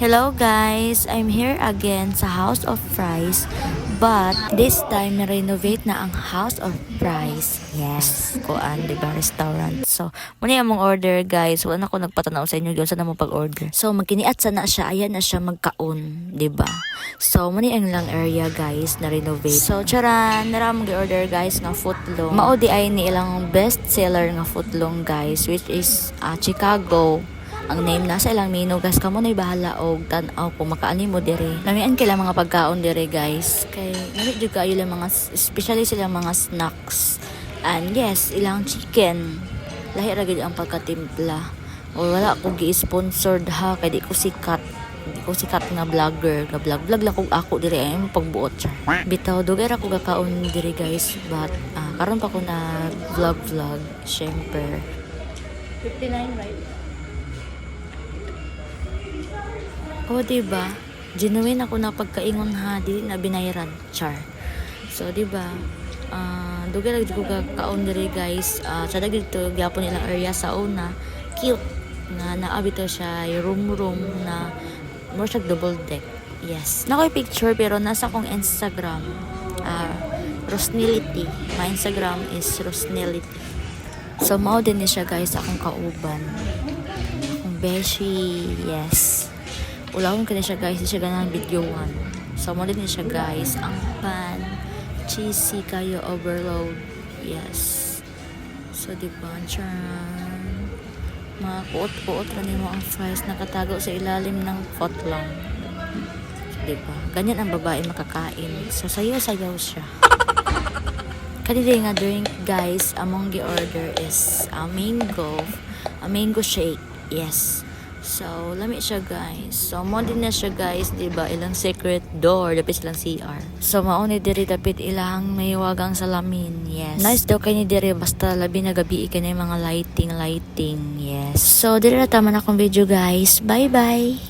Hello guys! I'm here again sa House of Fries. But this time na-renovate na ang House of Fries. Yes, kuan, diba? Restaurant. So, muna yung mong order guys. Wala na ako nagpatanaw sa inyo. Saan na mo pag-order. So, magkiniat sana siya. Ayan na siya magkaon. Diba? So, muna yung lang area guys na-renovate. So, charan, naramang order guys nga footlong. Mao di ay ni ilang best seller nga footlong guys. Which is Chicago. Ang name nasa ilang menu guys, kamo na'y bahala og tan-aw kung makaani mo dire. Namian kila mga pagkaon dire guys. Kay nami jud kayo lang mga especially sila mga snacks. And yes, ilang chicken. Lahi ra gid ang pagkatimpla. O wala ko gi-sponsored ha kay di ko sikat. Di ko sikat nga vlogger, nga vlog lang kog ako dire ay pagbuot siya. Bitaw dugay ra ko gakaon dire guys, but karon pa ko na vlog syempre. 59 right? O, diba? Genuine ako na pagkaingon ha, di na binayaran. Char. So, diba? Dugay lang ko kaon diri guys. Sa dito, gyapon nilang area sa una. Cute. Nga naabito siya, room na more siya double deck. Yes. Nakoy picture pero nasa akong Instagram. Rosnility. My Instagram is Rosnility. So, mao din ni siya guys, akong kauban. Akong beshi. Yes. Ulawon ka na siya guys, siya ganang videoan. So, mo din siya guys, ang pan, cheesy kayo, overload. Yes. So, diba, charan. Mga kuot-kuot rin mo ang fries, nakatago sa ilalim ng footlong. So, diba, ganyan ang babae makakain. So, sayaw-sayaw siya. Kadili nga drink guys, among the order is a mango shake. Yes. So, lami siya guys. So, mo din na siya guys, diba? Ilang secret door, dapit silang CR. So, mauni diri dapit ilang may wagang salamin. Yes. Nice daw kay ni diri basta labi na gabi ka na yung mga lighting. Yes. So, diri na tama na akong video guys. Bye-bye!